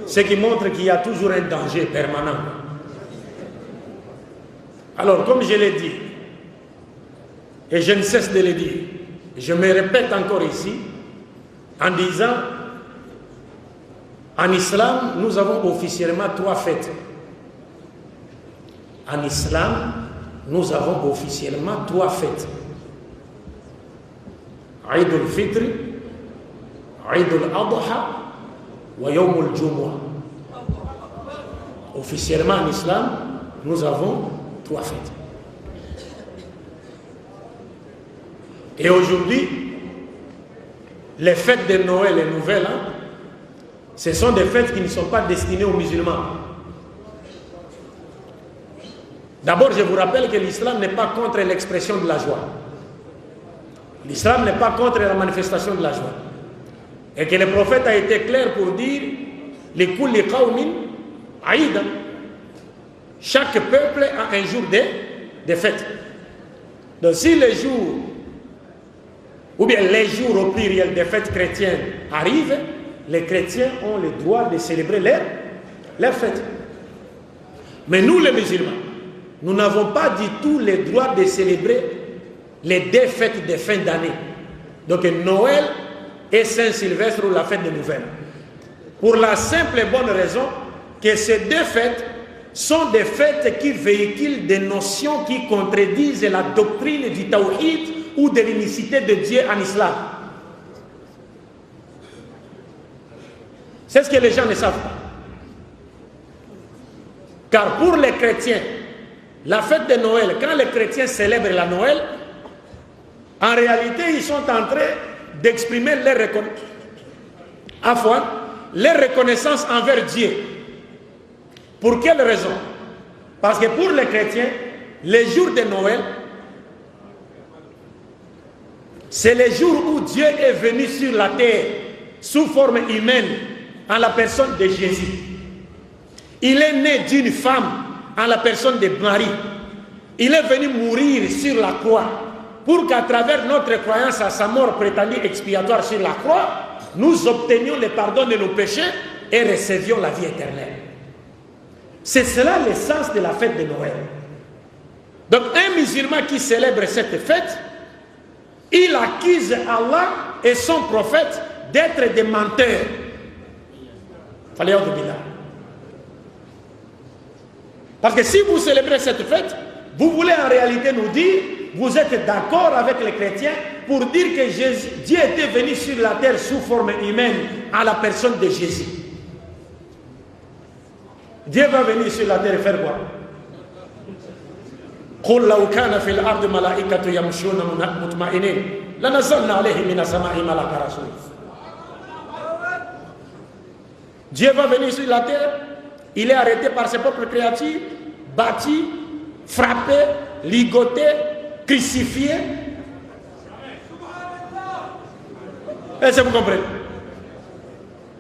Ce qui montre qu'il y a toujours un danger permanent. Alors, comme je l'ai dit, et je ne cesse de le dire, je me répète encore ici, en disant, en islam, nous avons officiellement 3 fêtes. En islam, nous avons officiellement 3 fêtes. Eid al-Fitr, Eid al-Adha, wa Yawm al-Jumu'ah. Officiellement en islam, nous avons 3 fêtes. Et aujourd'hui, les fêtes de Noël et Nouvel An, ce sont des fêtes qui ne sont pas destinées aux musulmans. D'abord, je vous rappelle que l'islam n'est pas contre l'expression de la joie. L'islam n'est pas contre la manifestation de la joie. Et que le prophète a été clair pour dire « Likulli qawmin aïda ». Chaque peuple a un jour de fête. Donc si les jours, ou bien les jours au pluriel des fêtes chrétiennes arrivent, les chrétiens ont le droit de célébrer leurs fêtes. Mais nous les musulmans, nous n'avons pas du tout le droit de célébrer les 2 fêtes de fin d'année. Donc Noël et Saint-Sylvestre ou la fête de Nouvelle. Pour la simple et bonne raison que ces 2 fêtes sont des fêtes qui véhiculent des notions qui contredisent la doctrine du tawhid ou de l'unicité de Dieu en islam. C'est ce que les gens ne savent pas. Car pour les chrétiens, la fête de Noël, quand les chrétiens célèbrent la Noël, en réalité, ils sont en train d'exprimer leur reconnaissance envers Dieu. Pour quelle raison? Parce que pour les chrétiens, les jours de Noël, c'est le jour où Dieu est venu sur la terre sous forme humaine en la personne de Jésus. Il est né d'une femme en la personne de Marie. Il est venu mourir sur la croix pour qu'à travers notre croyance à sa mort prétendue expiatoire sur la croix, nous obtenions le pardon de nos péchés et recevions la vie éternelle. C'est cela l'essence de la fête de Noël. Donc un musulman qui célèbre cette fête, il accuse Allah et son prophète d'être des menteurs. Fallait autre billah. Parce que si vous célébrez cette fête, vous voulez en réalité nous dire, vous êtes d'accord avec les chrétiens pour dire que Dieu était venu sur la terre sous forme humaine à la personne de Jésus. Dieu va venir sur la terre et faire quoi? قل لو كان في الأرض ملائكة يمشون مطمئنين لنزلنا عليهم من السماء ملك رسول. Dieu va venir sur la terre, il est arrêté par ses propres créatures, battu, frappé, ligoté, crucifié. Est-ce que vous comprenez?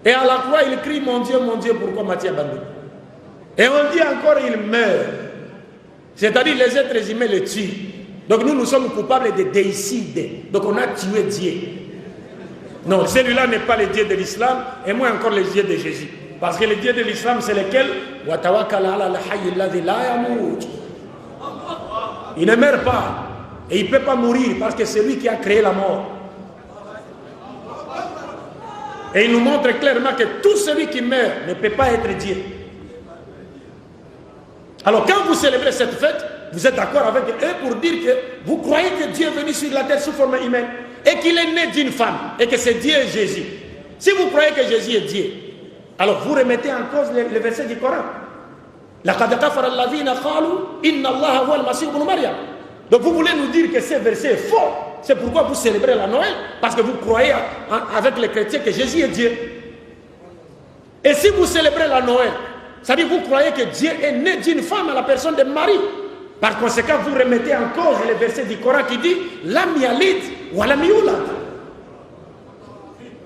Et à la croix, il crie, mon Dieu, pourquoi m'as-tu abandonné? Et on dit encore, il meurt. C'est-à-dire, les êtres humains le tuent. Donc nous sommes coupables de déicide. Donc on a tué Dieu. Non, celui-là n'est pas le Dieu de l'islam, et moins encore le Dieu de Jésus. Parce que le Dieu de l'islam, c'est lequel? Il ne meurt pas. Et il ne peut pas mourir, parce que c'est lui qui a créé la mort. Et il nous montre clairement que tout celui qui meurt ne peut pas être Dieu. Alors quand vous célébrez cette fête, vous êtes d'accord avec eux pour dire que vous croyez que Dieu est venu sur la terre sous forme humaine et qu'il est né d'une femme et que c'est Dieu et Jésus. Si vous croyez que Jésus est Dieu, alors vous remettez en cause le verset du Coran. Donc vous voulez nous dire que ce verset est faux. C'est pourquoi vous célébrez la Noël, parce que vous croyez avec les chrétiens que Jésus est Dieu. Et si vous célébrez la Noël, c'est-à-dire vous croyez que Dieu est né d'une femme à la personne de Marie. Par conséquent, vous remettez en cause le verset du Coran qui dit Lam yalid wa lam yulad.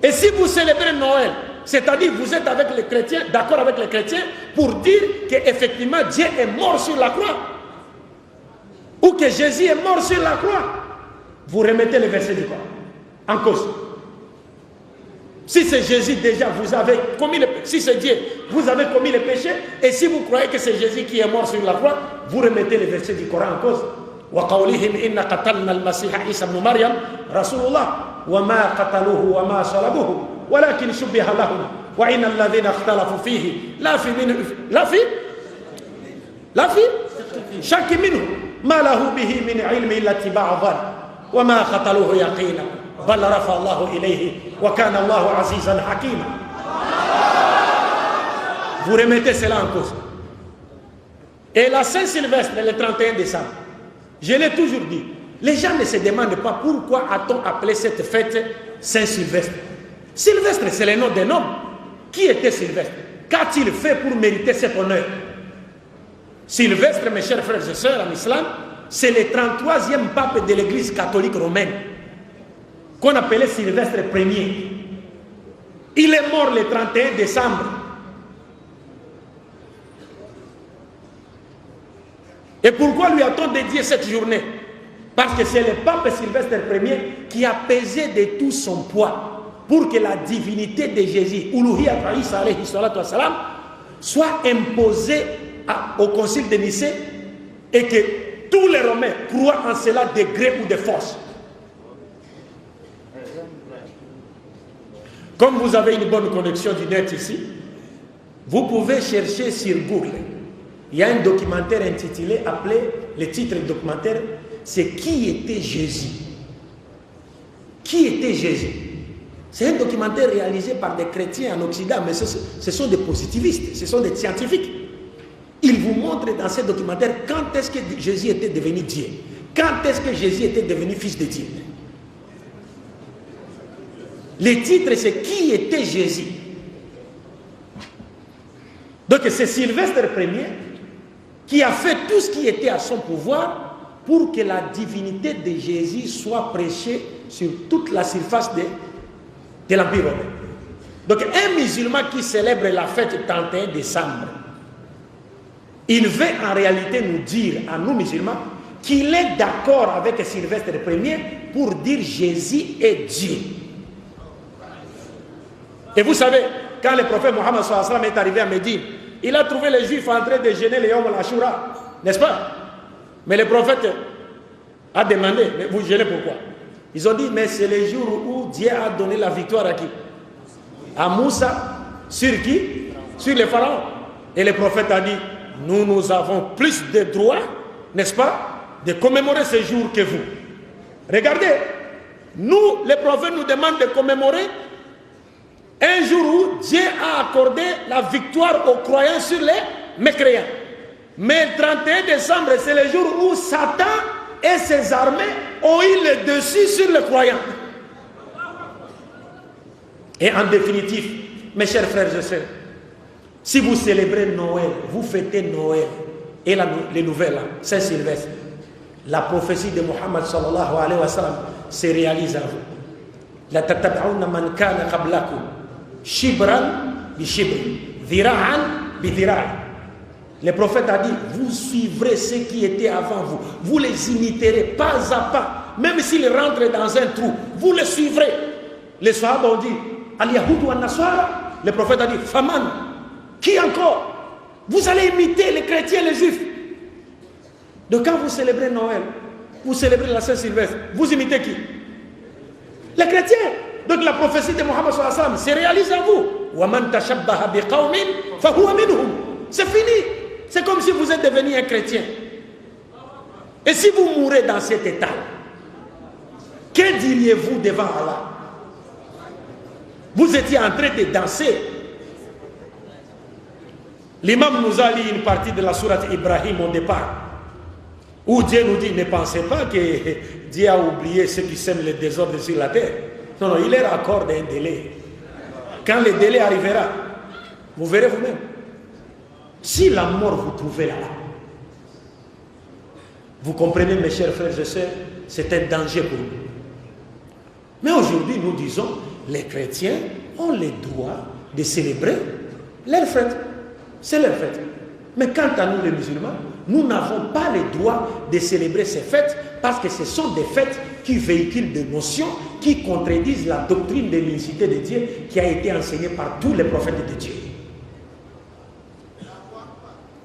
Et si vous célébrez Noël, c'est-à-dire vous êtes avec les chrétiens, d'accord avec les chrétiens, pour dire qu'effectivement Dieu est mort sur la croix, ou que Jésus est mort sur la croix, vous remettez le verset du Coran en cause. Si c'est Jésus déjà, vous avez commis le péché. Si c'est Dieu, vous avez commis le péché. Et si vous croyez que c'est Jésus qui est mort sur la croix, vous remettez les versets du Coran en cause. وَقَوْلِهِمْ إِنَّ قَتَلْنَا الْمَسِيحَ عِيسَى بْنُ مَرْيَمَ رَسُولُ اللَّهِ وَمَا قَتَلُوهُ وَمَا صَلَبُوهُ وَلَكِنْ شُبِّهَ لَهُمْ وَإِنَّ الَّذِينَ اخْتَلَفُوا فِيهِ لا في شك منه ما له به من علم إلا اتباع الظن وما قتلوه يقينا بل رفع الله إليه وكان الله عزيزا حكيما. Vous remettez cela en cause. Et la Saint-Sylvestre, le 31 décembre, je l'ai toujours dit, les gens ne se demandent pas pourquoi a-t-on appelé cette fête Saint-Sylvestre. Sylvestre, c'est le nom d'un homme. Qui était Sylvestre? Qu'a-t-il fait pour mériter cet honneur? Sylvestre, mes chers frères et sœurs en islam, c'est le 33e pape de l'église catholique romaine, qu'on appelait Sylvestre Ier. Il est mort le 31 décembre. Et pourquoi lui a-t-on dédié cette journée? Parce que c'est le pape Sylvestre Ier qui a pesé de tout son poids pour que la divinité de Jésus, Uluhiyat Isa alayhi salatu wassalam, soit imposée au concile de Nicée et que tous les Romains croient en cela de gré ou de force. Comme vous avez une bonne connexion du net ici, vous pouvez chercher sur Google. Il y a un documentaire intitulé, appelé, le titre du documentaire, c'est Qui était Jésus? Qui était Jésus? C'est un documentaire réalisé par des chrétiens en Occident, mais ce sont des positivistes, ce sont des scientifiques. Ils vous montrent dans ce documentaire quand est-ce que Jésus était devenu Dieu. Quand est-ce que Jésus était devenu fils de Dieu. Le titre, c'est Qui était Jésus? Donc c'est Sylvestre Ier qui a fait tout ce qui était à son pouvoir pour que la divinité de Jésus soit prêchée sur toute la surface de l'Empire romain. Donc un musulman qui célèbre la fête 31 décembre, il veut en réalité nous dire, à nous musulmans, qu'il est d'accord avec Sylvestre Ier pour dire Jésus est Dieu. Et vous savez, quand le prophète Mohammed sallallahu alayhi wa sallam est arrivé à Médine, il a trouvé les Juifs en train de jeûner le Yom al-Ashura, n'est-ce pas? Mais le prophète a demandé, mais vous jeûnez pourquoi? Ils ont dit, mais c'est le jour où Dieu a donné la victoire à qui? À Moussa, sur qui? Sur les pharaons. Et le prophète a dit, nous avons plus de droits, n'est-ce pas, de commémorer ce jour que vous. Regardez, nous, le prophète nous demande de commémorer un jour où Dieu a accordé la victoire aux croyants sur les mécréants. Mais le 31 décembre, c'est le jour où Satan et ses armées ont eu le dessus sur les croyants. Et en définitive, mes chers frères et sœurs, si vous célébrez Noël, vous fêtez Noël et les nouvelles, Saint-Sylvestre, la prophétie de Mohammed sallallahu alayhi wa sallam se réalise à vous. La tatab'ouna man kana qablakum shibran bi shibri, dhira'an bi dhira'i. Le prophète a dit, vous suivrez ceux qui étaient avant vous. Vous les imiterez pas à pas. Même s'ils rentrent dans un trou, vous les suivrez. Les Sahaba ont dit, Al-Yahoud ou Al-Nasara. Le prophète a dit, Faman. Qui encore? Vous allez imiter les chrétiens et les juifs. Donc quand vous célébrez Noël, vous célébrez la Saint-Sylvestre, vous imitez qui? Les chrétiens. Donc la prophétie de Mohammed sallallahu alayhi wa sallam se réalise à vous. وَمَنْ تَشَبَّهَ بِقَوْمٍ فَهُوَ مِنْهُمْ. C'est fini. C'est comme si vous êtes devenu un chrétien. Et si vous mourrez dans cet état, que diriez-vous devant Allah? Vous étiez en train de danser. L'imam nous a lu une partie de la sourate Ibrahim au départ, où Dieu nous dit, ne pensez pas que Dieu a oublié ceux qui sèment le désordre sur la terre. Non, non, il leur accorde un délai. Quand le délai arrivera, vous verrez vous-même. Si la mort vous trouvez là-bas, vous comprenez, mes chers frères et sœurs, c'est un danger pour nous. Mais aujourd'hui, nous disons, les chrétiens ont le droit de célébrer leur fête. C'est leur fête. Mais quant à nous, les musulmans, nous n'avons pas le droit de célébrer ces fêtes parce que ce sont des fêtes qui véhiculent des notions qui contredisent la doctrine de l'unicité de Dieu qui a été enseignée par tous les prophètes de Dieu.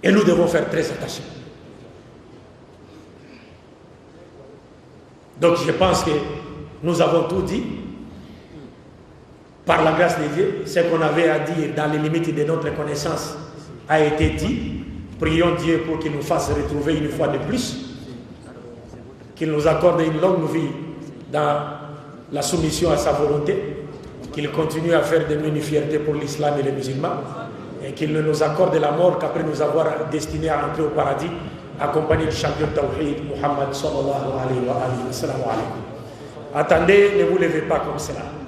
Et nous devons faire très attention. Donc je pense que nous avons tout dit. Par la grâce de Dieu, ce qu'on avait à dire dans les limites de notre connaissance a été dit. Prions Dieu pour qu'il nous fasse retrouver une fois de plus, qu'il nous accorde une longue vie dans la soumission à sa volonté, qu'il continue à faire de nous une fierté pour l'islam et les musulmans, et qu'il ne nous accorde la mort qu'après nous avoir destinés à entrer au paradis, accompagné du champion Tawhid, Muhammad sallallahu alayhi wa sallam. Attendez, ne vous levez pas comme cela.